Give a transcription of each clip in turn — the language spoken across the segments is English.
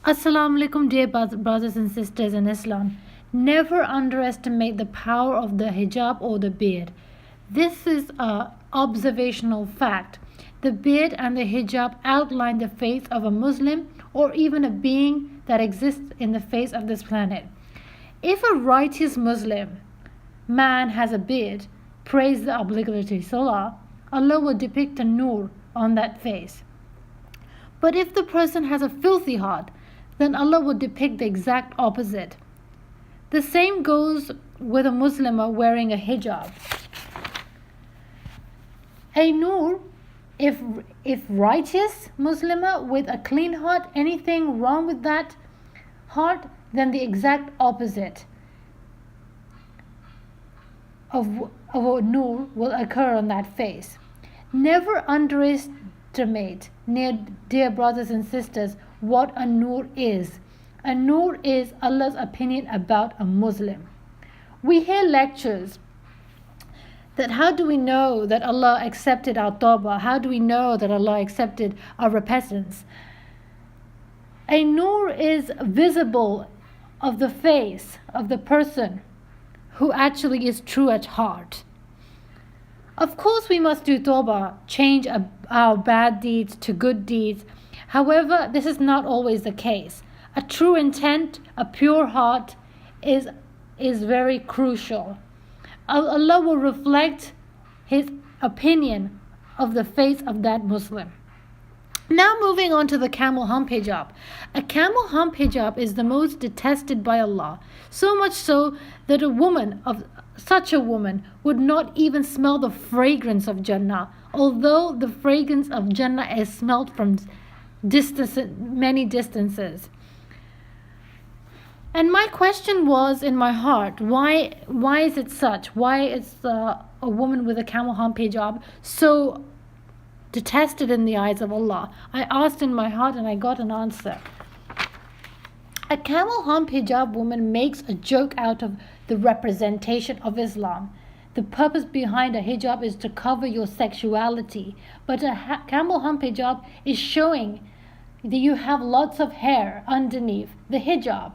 Assalamu alaikum, dear brothers and sisters in Islam. Never underestimate the power of the hijab or the beard. This is an observational fact. The beard and the hijab outline the face of a Muslim or even a being that exists in the face of this planet. If a righteous Muslim man has a beard, prays the obligatory salah, Allah will depict a nur on that face. But if the person has a filthy heart, then Allah will depict the exact opposite. The same goes with a Muslimah wearing a hijab. A nur, if righteous Muslimah with a clean heart, anything wrong with that heart, then the exact opposite of a nur will occur on that face. Never underestimate, dear brothers and sisters, what a nur is. A nur is Allah's opinion about a Muslim. We hear lectures that how do we know that Allah accepted our tawbah? How do we know that Allah accepted our repentance? A nur is visible of the face of the person who actually is true at heart. Of course, we must do tawbah, change our bad deeds to good deeds. However, this is not always the case. A true intent, a pure heart is very crucial. Allah will reflect His opinion of the face of that Muslim. Now moving on to the camel hump hijab. A camel hump hijab is the most detested by Allah, so much so that such a woman would not even smell the fragrance of Jannah, although the fragrance of Jannah is smelt from many distances. And my question was in my heart, why is it such? Why is a woman with a camel hump hijab so detested in the eyes of Allah? I asked in my heart and I got an answer. A camel hump hijab woman makes a joke out of the representation of Islam. The purpose behind a hijab is to cover your sexuality, but a camel hump hijab is showing that you have lots of hair underneath the hijab.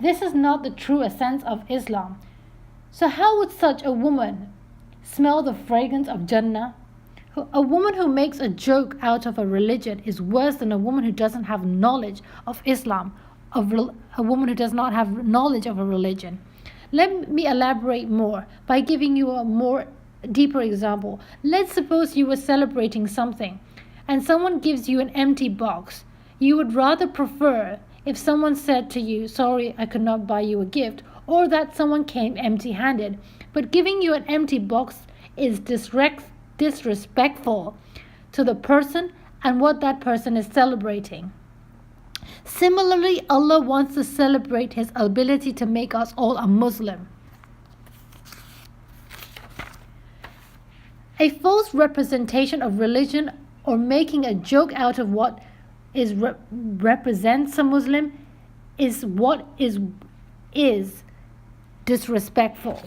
This is not the true essence of Islam. So how would such a woman smell the fragrance of Jannah? A woman who makes a joke out of a religion is worse than a woman who doesn't have knowledge of Islam, a woman who does not have knowledge of a religion. Let me elaborate more by giving you a more deeper example. Let's suppose you were celebrating something and someone gives you an empty box. You would rather prefer if someone said to you, "Sorry, I could not buy you a gift," or that someone came empty-handed. But giving you an empty box is disrespectful to the person and what that person is celebrating. Similarly, Allah wants to celebrate His ability to make us all a Muslim. A false representation of religion or making a joke out of what represents a Muslim is disrespectful.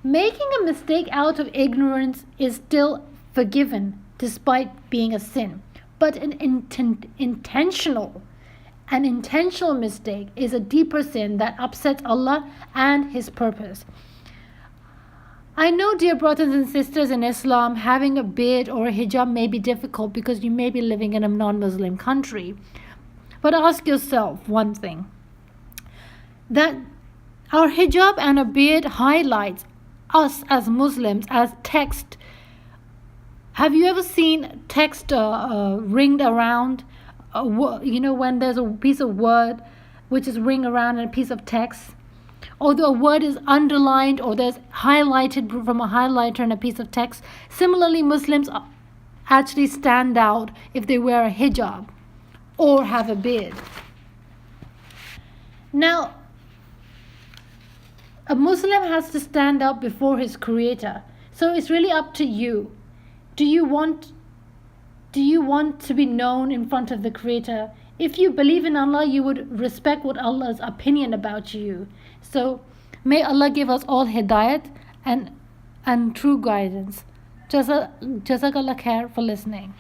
Making a mistake out of ignorance is still forgiven despite being a sin. But an intentional mistake is a deeper sin that upsets Allah and His purpose. I know, dear brothers and sisters in Islam, having a beard or a hijab may be difficult because you may be living in a non-Muslim country. But ask yourself one thing, that our hijab and a beard highlights us as Muslims as text. Have you ever seen text ringed around? When there's a piece of word which is ringed around in a piece of text? Although a word is underlined or there's highlighted from a highlighter in a piece of text. Similarly, Muslims actually stand out if they wear a hijab or have a beard. Now, a Muslim has to stand up before his Creator. So it's really up to you. Do you want to be known in front of the Creator? If you believe in Allah, you would respect what Allah's opinion about you. So may Allah give us all hidayat and true guidance. Jazakallah khair for listening.